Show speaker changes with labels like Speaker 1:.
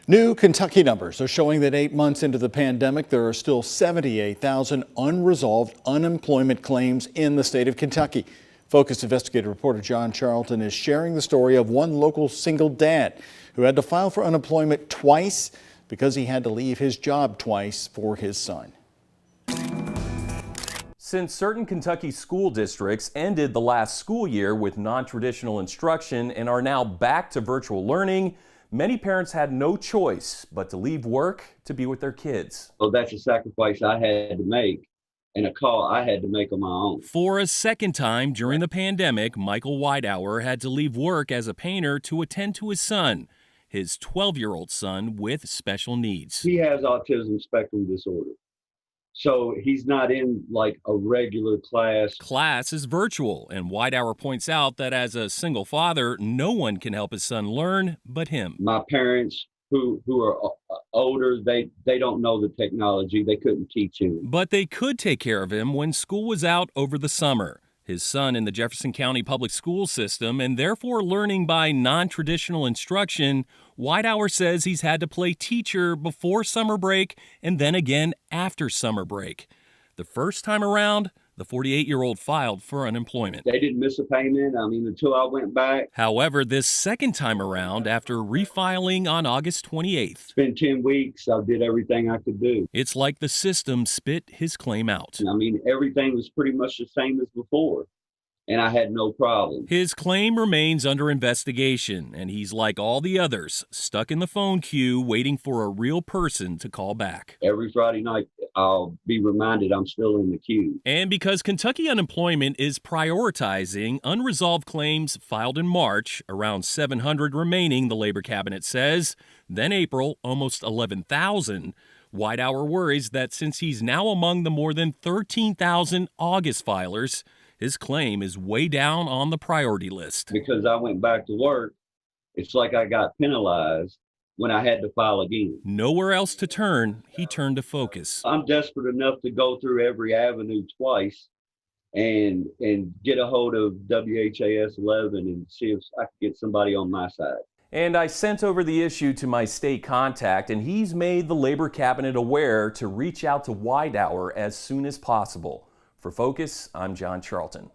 Speaker 1: New Kentucky numbers are showing that 8 months into the pandemic, there are still 78,000 unresolved unemployment claims in the state of Kentucky. Focus investigative reporter John Charlton is sharing the story of one local single dad who had to file for unemployment twice because he had to leave his job twice for his son.
Speaker 2: Since certain Kentucky school districts ended the last school year with non-traditional instruction and are now back to virtual learning, many parents had no choice but to leave work to be with their kids.
Speaker 3: So that's a sacrifice I had to make and a call I had to make on my own.
Speaker 2: For a second time during the pandemic, Michael Whitehour had to leave work as a painter to attend to his son, his 12-year-old son with special needs.
Speaker 3: He has autism spectrum disorder. So he's not in like a regular class.
Speaker 2: Class is virtual, and Whitehour points out that as a single father, no one can help his son learn but him.
Speaker 3: My parents who are older, they don't know the technology. They couldn't teach him.
Speaker 2: But they could take care of him when school was out over the summer. His son in the Jefferson County public school system and therefore learning by non-traditional instruction, Whitehour says he's had to play teacher before summer break and then again after summer break. The first time around, the 48-year-old filed for unemployment.
Speaker 3: They didn't miss a payment, until I went back.
Speaker 2: However, this second time around, after refiling on August 28th.
Speaker 3: It's been 10 weeks. I did everything I could do.
Speaker 2: It's like the system spit his claim out.
Speaker 3: Everything was pretty much the same as before, and I had no problem.
Speaker 2: His claim remains under investigation, and he's like all the others, stuck in the phone queue waiting for a real person to call back.
Speaker 3: Every Friday night, I'll be reminded I'm still in the queue.
Speaker 2: And because Kentucky unemployment is prioritizing unresolved claims filed in March, around 700 remaining, the Labor Cabinet says, then April, almost 11,000. Whitehour worries that since he's now among the more than 13,000 August filers, his claim is way down on the priority list.
Speaker 3: Because I went back to work, it's like I got penalized when I had to file again.
Speaker 2: Nowhere else to turn, he turned to Focus.
Speaker 3: I'm desperate enough to go through every avenue twice and get a hold of WHAS 11 and see if I can get somebody on my side.
Speaker 2: And I sent over the issue to my state contact, and he's made the Labor Cabinet aware to reach out to Whitehour as soon as possible. For Focus, I'm John Charlton.